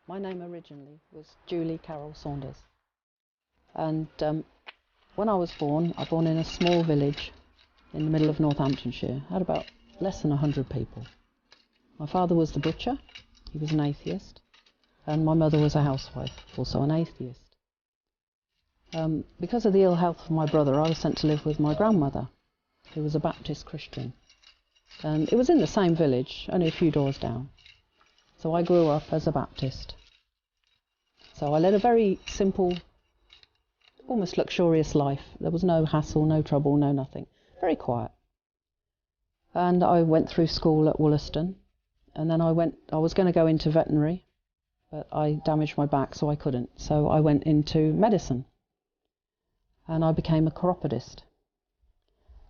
My name originally was Julie Carol Saunders, and when I was born in a small village in the middle of Northamptonshire. Had about less than 100 people. My father was the butcher, he was an atheist, and my mother was a housewife, also an atheist. Because of the ill health of my brother, I was sent to live with my grandmother, who was a Baptist Christian. And it was in the same village, only a few doors down. So I grew up as a Baptist. So I led a very simple, almost luxurious life. There was no hassle, no trouble, no nothing. Very quiet. And I went through school at Wollaston, and then I was going to go into veterinary, but I damaged my back, so I couldn't. So I went into medicine, and I became a chiropodist.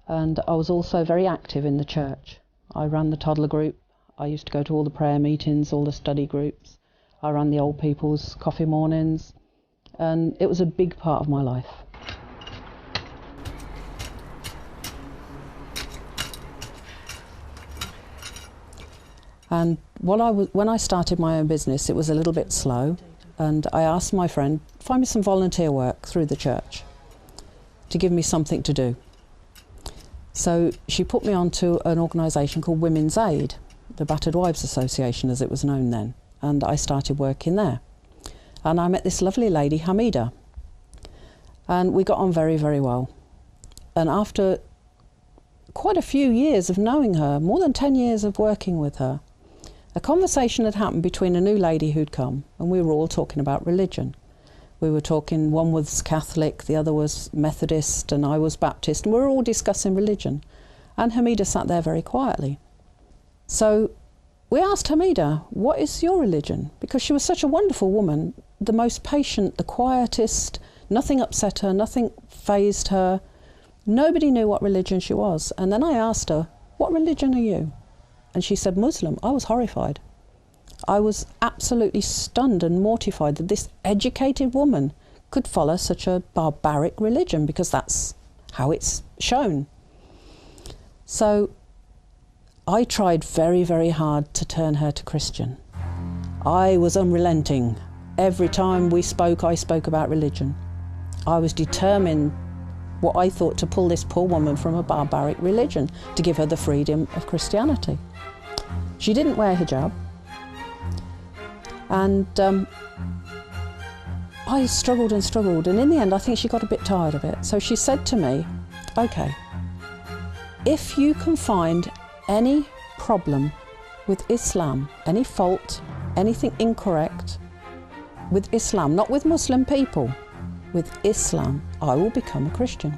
And I was also very active in the church. I ran the toddler group. I used to go to all the prayer meetings, all the study groups. I ran the old people's coffee mornings, and it was a big part of my life. And when I started my own business, it was a little bit slow, and I asked my friend, find me some volunteer work through the church to give me something to do. So she put me onto an organisation called Women's Aid, the Battered Wives Association as it was known then, and I started working there. And I met this lovely lady, Hamida, and we got on very, very well. And after quite a few years of knowing her, more than 10 years of working with her, a conversation had happened between a new lady who'd come, and we were all talking about religion. We were talking, one was Catholic, the other was Methodist, and I was Baptist, and we were all discussing religion. And Hamida sat there very quietly. So we asked Hamida, what is your religion? Because she was such a wonderful woman, the most patient, the quietest, nothing upset her, nothing fazed her. Nobody knew what religion she was. And then I asked her, what religion are you? And she said, Muslim. I was horrified. I was absolutely stunned and mortified that this educated woman could follow such a barbaric religion, because that's how it's shown. So I tried very, very hard to turn her to Christian. I was unrelenting. Every time we spoke, I spoke about religion. I was determined, what I thought, to pull this poor woman from a barbaric religion, to give her the freedom of Christianity. She didn't wear hijab, and I struggled and struggled, and in the end I think she got a bit tired of it. So she said to me, okay, if you can find any problem with Islam, any fault, anything incorrect with Islam, not with Muslim people, with Islam, I will become a Christian.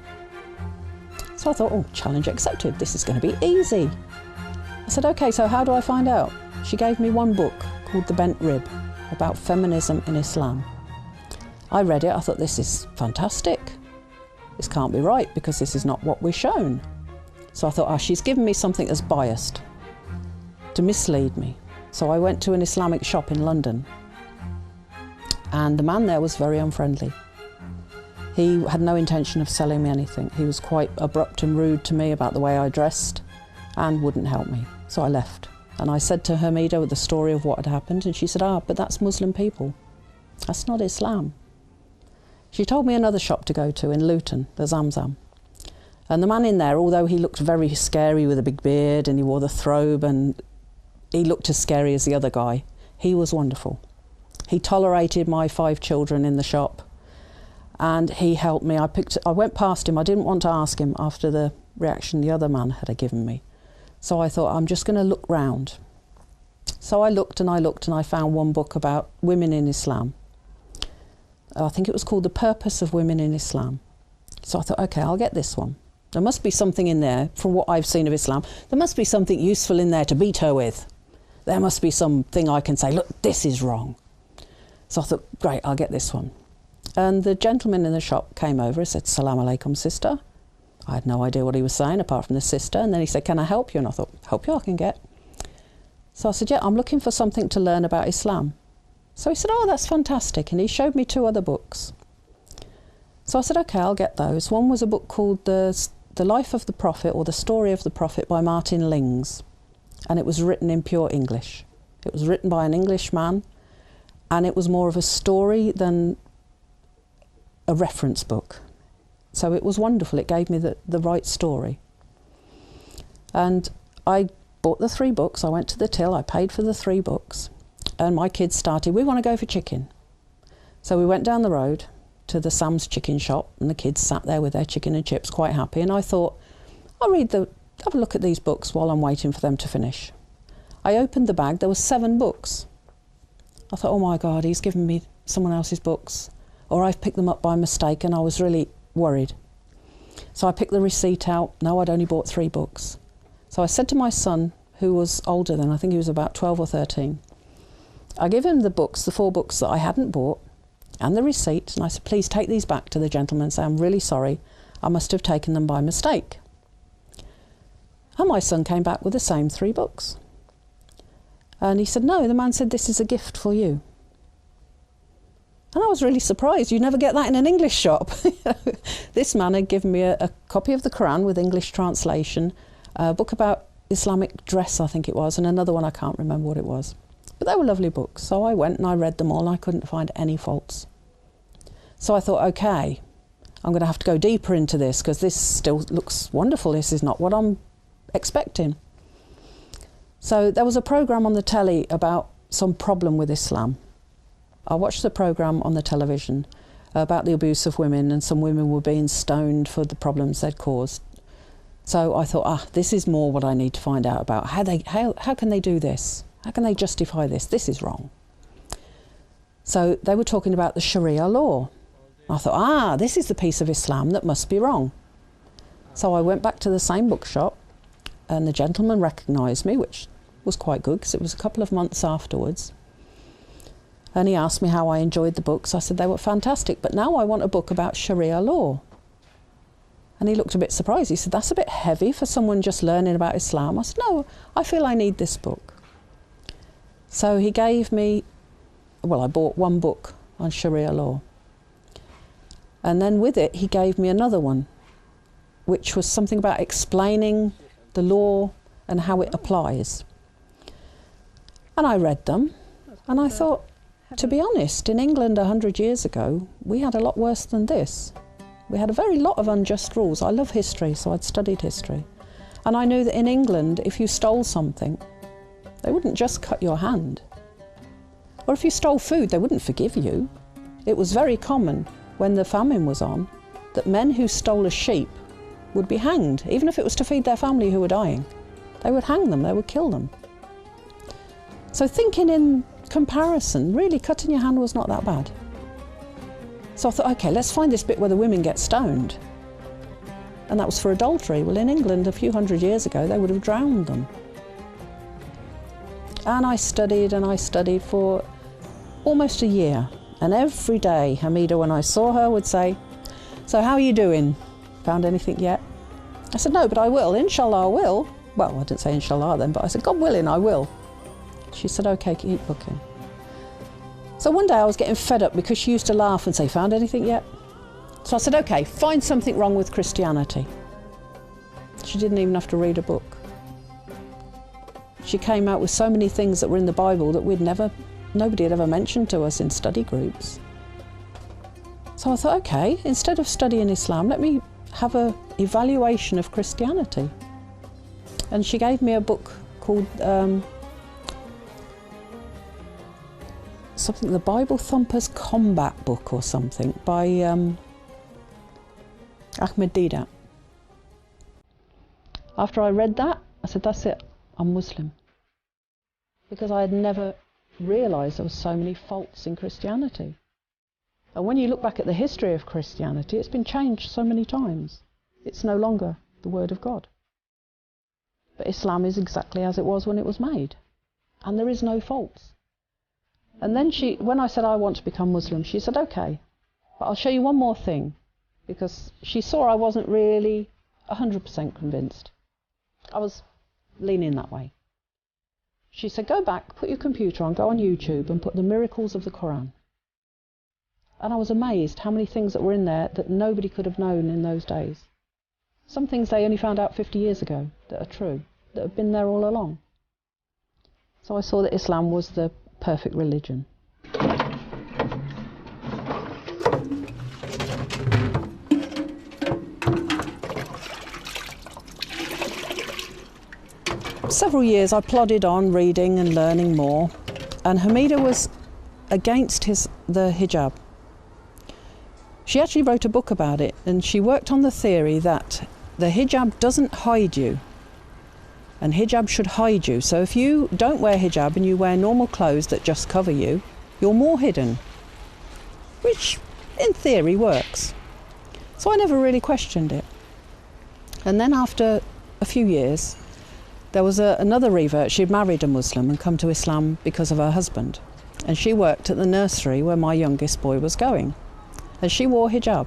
So I thought, oh, challenge accepted, this is going to be easy. I said, okay, so how do I find out? She gave me one book called The Bent Rib, about feminism in Islam. I read it, I thought, this is fantastic. This can't be right, because this is not what we're shown. So I thought, oh, she's given me something that's biased to mislead me. So I went to an Islamic shop in London, and the man there was very unfriendly. He had no intention of selling me anything. He was quite abrupt and rude to me about the way I dressed and wouldn't help me. So I left. And I said to Hamida the story of what had happened, and she said, but that's Muslim people. That's not Islam. She told me another shop to go to in Luton, the Zamzam. And the man in there, although he looked very scary with a big beard and he wore the throbe and he looked as scary as the other guy, he was wonderful. He tolerated my 5 children in the shop, and he helped me. I went past him. I didn't want to ask him after the reaction the other man had given me. So I thought, I'm just going to look round. So I looked and I looked, and I found one book about women in Islam. I think it was called The Purpose of Women in Islam. So I thought, okay, I'll get this one. There must be something in there, from what I've seen of Islam, there must be something useful in there to beat her with. There must be something I can say, look, this is wrong. So I thought, great, I'll get this one. And the gentleman in the shop came over and said, Salaam alaikum, sister. I had no idea what he was saying, apart from the sister. And then he said, can I help you? And I thought, help you, I can get. So I said, yeah, I'm looking for something to learn about Islam. So he said, oh, that's fantastic. And he showed me 2 other books. So I said, okay, I'll get those. One was a book called The Life of the Prophet, or The Story of the Prophet, by Martin Lings. And it was written in pure English. It was written by an English man, and it was more of a story than a reference book. So it was wonderful. It gave me the right story. And I bought the 3 books. I went to the till, I paid for the 3 books, and my kids started, we want to go for chicken. So we went down the road to the Sam's chicken shop, and the kids sat there with their chicken and chips quite happy, and I thought, I'll have a look at these books while I'm waiting for them to finish. I opened the bag, there were 7 books. I thought, oh my God, he's given me someone else's books, or I've picked them up by mistake, and I was really worried. So I picked the receipt out. No, I'd only bought 3 books. So I said to my son, who was older then, I think he was about 12 or 13, I gave him the books, the 4 books that I hadn't bought, and the receipt, and I said, please take these back to the gentleman and say, I'm really sorry, I must have taken them by mistake. And my son came back with the same 3 books. And he said, no, the man said, this is a gift for you. And I was really surprised. You never get that in an English shop. This man had given me a copy of the Quran with English translation, a book about Islamic dress, I think it was, and another one, I can't remember what it was. But they were lovely books. So I went and I read them all, and I couldn't find any faults. So I thought, okay, I'm going to have to go deeper into this, because this still looks wonderful. This is not what I'm expecting. So there was a programme on the telly about some problem with Islam. I watched the programme on the television about the abuse of women, and some women were being stoned for the problems they'd caused. So I thought, this is more what I need to find out about. How can they do this? How can they justify this? This is wrong. So they were talking about the Sharia law. I thought, this is the piece of Islam that must be wrong. So I went back to the same bookshop, and the gentleman recognised me, which was quite good, because it was a couple of months afterwards. And he asked me how I enjoyed the books. I said they were fantastic, but now I want a book about Sharia law. And he looked a bit surprised. He said, that's a bit heavy for someone just learning about Islam. I said, no, I feel I need this book. So he gave me, I bought 1 book on Sharia law. And then with it, he gave me another one, which was something about explaining the law and how it applies. And I read them, and I thought, to be honest, in England 100 years ago, we had a lot worse than this. We had a very lot of unjust rules. I love history, so I'd studied history. And I knew that in England, if you stole something, they wouldn't just cut your hand. Or if you stole food, they wouldn't forgive you. It was very common when the famine was on that men who stole a sheep would be hanged, even if it was to feed their family who were dying. They would hang them, they would kill them. So thinking in comparison, really cutting your hand was not that bad. So I thought, okay, let's find this bit where the women get stoned. And that was for adultery. Well, in England, a few hundred years ago, they would have drowned them. And I studied for almost a year. And every day, Hamida, when I saw her, would say, so how are you doing? Found anything yet? I said, no, but I will. Inshallah, I will. Well, I didn't say inshallah then, but I said, God willing, I will. She said, okay, keep looking. So one day I was getting fed up because she used to laugh and say, found anything yet? So I said, okay, find something wrong with Christianity. She didn't even have to read a book. She came out with so many things that were in the Bible that nobody had ever mentioned to us in study groups. So I thought, okay, instead of studying Islam, let me have an evaluation of Christianity. And she gave me a book called something, the Bible Thumpers Combat Book or something, by Ahmed Deedat. After I read that, I said, that's it, I'm Muslim. Because I had never realised there were so many faults in Christianity. And when you look back at the history of Christianity, it's been changed so many times. It's no longer the Word of God. But Islam is exactly as it was when it was made. And there is no faults. And then when I said I want to become Muslim, she said, okay, but I'll show you one more thing. Because she saw I wasn't really 100% convinced. I was leaning that way. She said, go back, put your computer on, go on YouTube and put the miracles of the Quran. And I was amazed how many things that were in there that nobody could have known in those days. Some things they only found out 50 years ago that are true, that have been there all along. So I saw that Islam was the perfect religion. several years I plodded on reading and learning more, and Hamida was against the hijab. She actually wrote a book about it, and she worked on the theory that the hijab doesn't hide you, and hijab should hide you. So if you don't wear hijab and you wear normal clothes that just cover you, you're more hidden, which in theory works. So I never really questioned it. And then after a few years, there was another revert. She'd married a Muslim and come to Islam because of her husband. And she worked at the nursery where my youngest boy was going. And she wore hijab.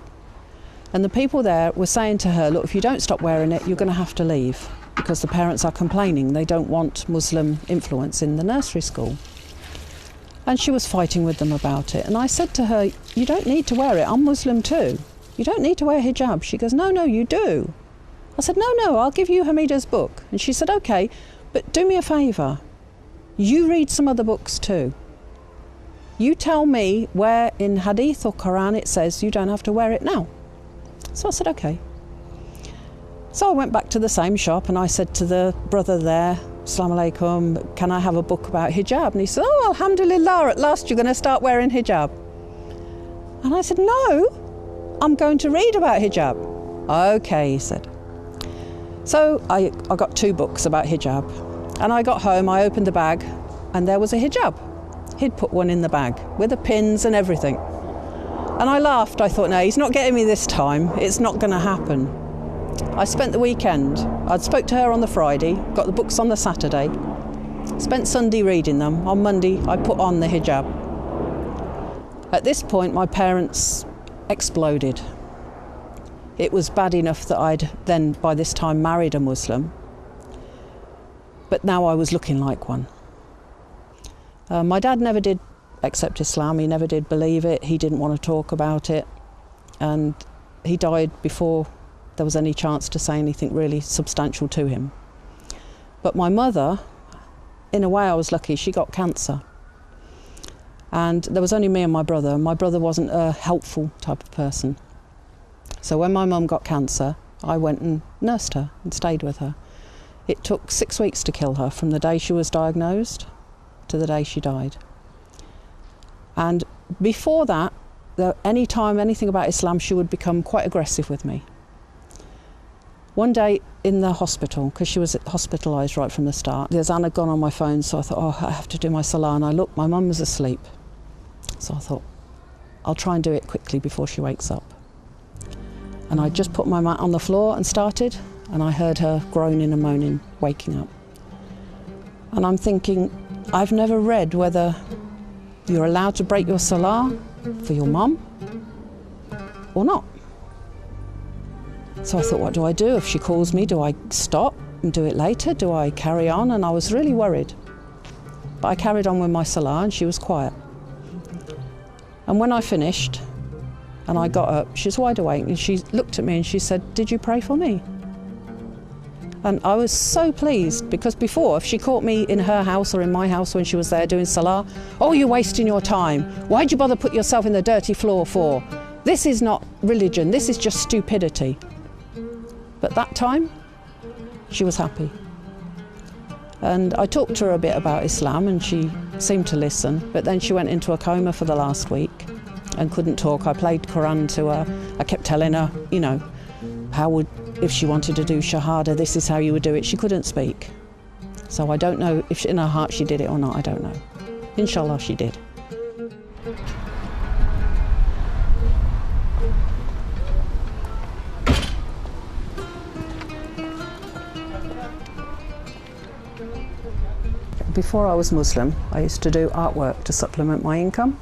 And the people there were saying to her, look, if you don't stop wearing it, you're going to have to leave, because the parents are complaining. They don't want Muslim influence in the nursery school. And she was fighting with them about it. And I said to her, you don't need to wear it. I'm Muslim too. You don't need to wear hijab. She goes, no, you do. I said, no, I'll give you Hamida's book. And she said, okay, but do me a favour. You read some other books too. You tell me where in Hadith or Quran it says you don't have to wear it now. So I said, okay. So I went back to the same shop and I said to the brother there, Assalamu alaikum, can I have a book about hijab? And he said, oh, alhamdulillah, at last you're going to start wearing hijab. And I said, no, I'm going to read about hijab. Okay, he said. So I got 2 books about hijab. And I got home, I opened the bag, and there was a hijab. He'd put one in the bag with the pins and everything. And I laughed. I thought, no, he's not getting me this time. It's not going to happen. I spent the weekend. I'd spoke to her on the Friday, got the books on the Saturday, spent Sunday reading them. On Monday, I put on the hijab. At this point, my parents exploded. It was bad enough that I'd then, by this time, married a Muslim. But now I was looking like one. My dad never did accept Islam, he never did believe it, he didn't want to talk about it, and he died before there was any chance to say anything really substantial to him. But my mother, in a way I was lucky, she got cancer. And there was only me and my brother. My brother wasn't a helpful type of person. So when my mum got cancer, I went and nursed her and stayed with her. It took 6 weeks to kill her, from the day she was diagnosed to the day she died. And before that, any time anything about Islam, she would become quite aggressive with me. One day in the hospital, because she was hospitalised right from the start, the azan had gone on my phone, so I thought, oh, I have to do my salah, and I looked, my mum was asleep. So I thought, I'll try and do it quickly before she wakes up. And I just put my mat on the floor and started, and I heard her groaning and moaning, waking up. And I'm thinking, I've never read whether you're allowed to break your salah for your mum or not. So I thought, what do I do? If she calls me, do I stop and do it later? Do I carry on? And I was really worried. But I carried on with my salah and she was quiet. And when I finished and I got up, she was wide awake and she looked at me and she said, did you pray for me? And I was so pleased, because before, if she caught me in her house or in my house when she was there doing salah, oh, you're wasting your time. Why'd you bother put yourself in the dirty floor for? This is not religion, this is just stupidity. But that time, she was happy. And I talked to her a bit about Islam and she seemed to listen, but then she went into a coma for the last week and couldn't talk. I played Quran to her. I kept telling her, you know, if she wanted to do Shahada, this is how you would do it. She couldn't speak. So I don't know if in her heart she did it or not, I don't know. Inshallah she did. Before I was Muslim, I used to do artwork to supplement my income.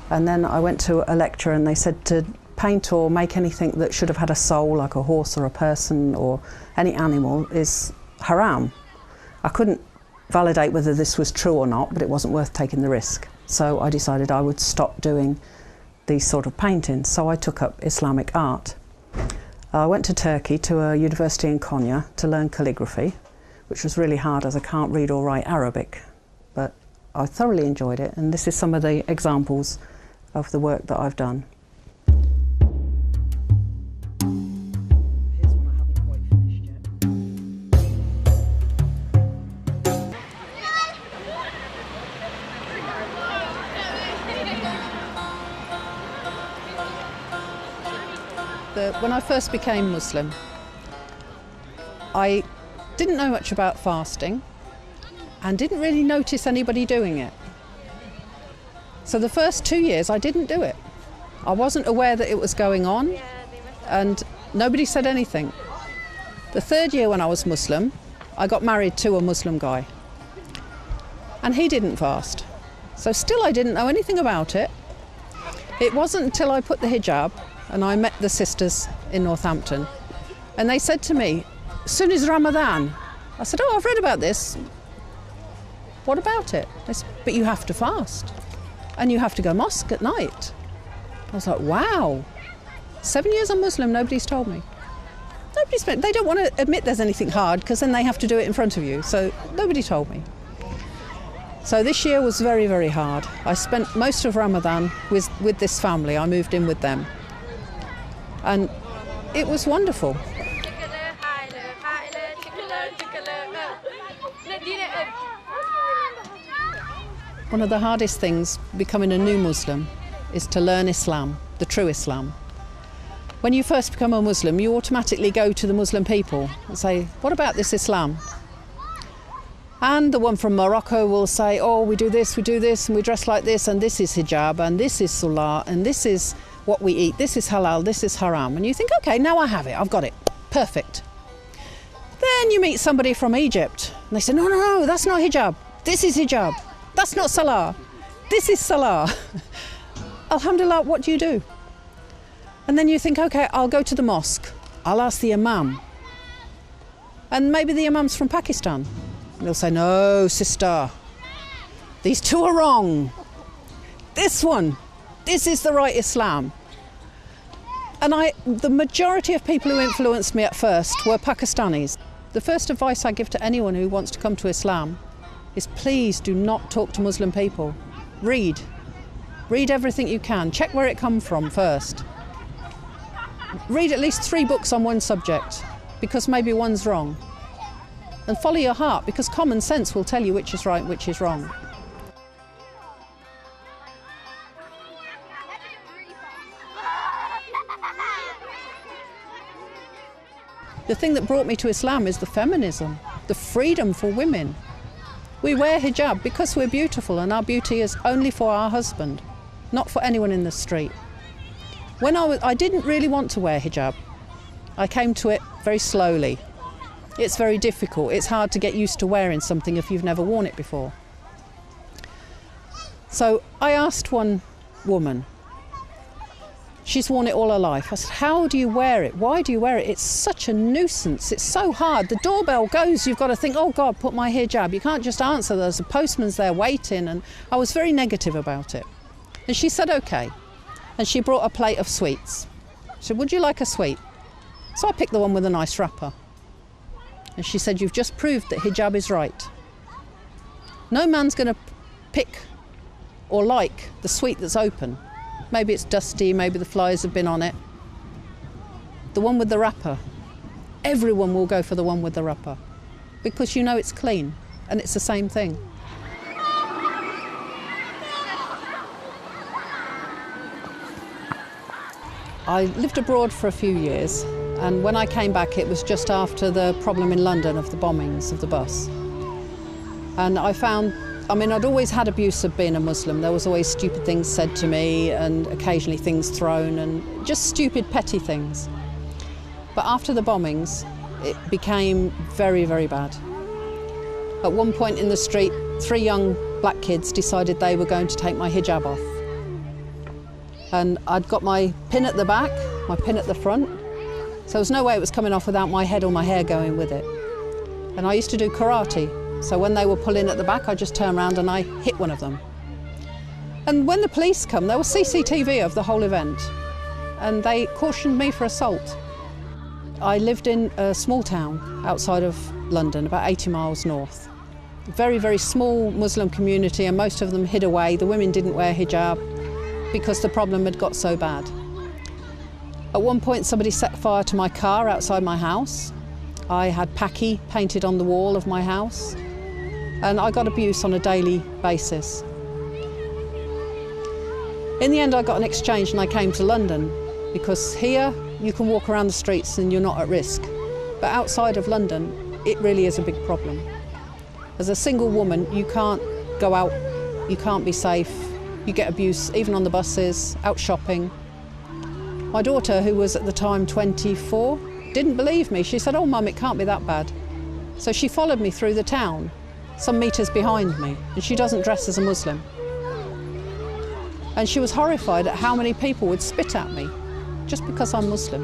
And then I went to a lecture and they said to paint or make anything that should have had a soul, like a horse or a person or any animal, is haram. I couldn't validate whether this was true or not, but it wasn't worth taking the risk. So I decided I would stop doing these sort of paintings. So I took up Islamic art. I went to Turkey to a university in Konya to learn calligraphy, which was really hard as I can't read or write Arabic, but I thoroughly enjoyed it, and this is some of the examples of the work that I've done. Here's one I haven't quite finished yet. When I first became Muslim, I didn't know much about fasting and didn't really notice anybody doing it. So the first 2 years I didn't do it. I wasn't aware that it was going on and nobody said anything. The third year when I was Muslim, I got married to a Muslim guy and he didn't fast. So still I didn't know anything about it. It wasn't until I put the hijab and I met the sisters in Northampton and they said to me, "Soon is Ramadan." I said, "Oh, I've read about this. What about it?" They said, "But you have to fast and you have to go mosque at night." I was like, wow. 7 years I'm Muslim, nobody's told me. They don't want to admit there's anything hard because then they have to do it in front of you. So nobody told me. So this year was very, very hard. I spent most of Ramadan with this family. I moved in with them. And it was wonderful. One of the hardest things becoming a new Muslim is to learn Islam, the true Islam. When you first become a Muslim, you automatically go to the Muslim people and say, "What about this Islam?" And the one from Morocco will say, "Oh, we do this, and we dress like this, and this is hijab, and this is salah, and this is what we eat, this is halal, this is haram." And you think, okay, now I have it, I've got it, perfect. Then you meet somebody from Egypt, and they say, "No, no, no, that's not hijab, this is hijab, that's not salah, this is salah." Alhamdulillah, what do you do? And then you think, okay, I'll go to the mosque, I'll ask the imam. And maybe the imam's from Pakistan. They'll say, "No, sister, these two are wrong. This is the right Islam." And the majority of people who influenced me at first were Pakistanis. The first advice I give to anyone who wants to come to Islam is please do not talk to Muslim people. Read. Read everything you can. Check where it comes from first. Read at least 3 books on one subject, because maybe one's wrong. And follow your heart, because common sense will tell you which is right and which is wrong. The thing that brought me to Islam is the feminism, the freedom for women. We wear hijab because we're beautiful, and our beauty is only for our husband, not for anyone in the street. When I didn't really want to wear hijab. I came to it very slowly. It's very difficult. It's hard to get used to wearing something if you've never worn it before. So I asked one woman, she's worn it all her life. I said, "How do you wear it? Why do you wear it? It's such a nuisance. It's so hard. The doorbell goes, you've got to think, oh God, put my hijab. You can't just answer. There's a postman's there waiting." And I was very negative about it. And she said, okay. And she brought a plate of sweets. She said, "Would you like a sweet?" So I picked the one with a nice wrapper. And she said, "You've just proved that hijab is right. No man's going to pick or like the sweet that's open. Maybe it's dusty, maybe the flies have been on it. The one with the wrapper, everyone will go for the one with the wrapper because you know it's clean and it's the same thing." I lived abroad for a few years, and when I came back it was just after the problem in London of the bombings of the bus. And I'd always had abuse of being a Muslim. There was always stupid things said to me and occasionally things thrown and just stupid petty things. But after the bombings it became very, very bad. At one point in the street 3 young black kids decided they were going to take my hijab off. And I'd got my pin at the back, my pin at the front, so there was no way it was coming off without my head or my hair going with it. And I used to do karate, so when they were pulling at the back I just turned around and I hit one of them. And when the police come, there was CCTV of the whole event, and they cautioned me for assault. I lived in a small town outside of London, about 80 miles north. Very, very small Muslim community, and most of them hid away. The women didn't wear hijab because the problem had got so bad. At one point somebody set fire to my car outside my house. I had Paki painted on the wall of my house, and I got abuse on a daily basis. In the end I got an exchange and I came to London, because here you can walk around the streets and you're not at risk. But outside of London, it really is a big problem. As a single woman, you can't go out, you can't be safe, you get abuse, even on the buses, out shopping. My daughter, who was at the time 24, didn't believe me. She said, "Oh, Mum, it can't be that bad." So she followed me through the town, some metres behind me, and she doesn't dress as a Muslim. And she was horrified at how many people would spit at me just because I'm Muslim.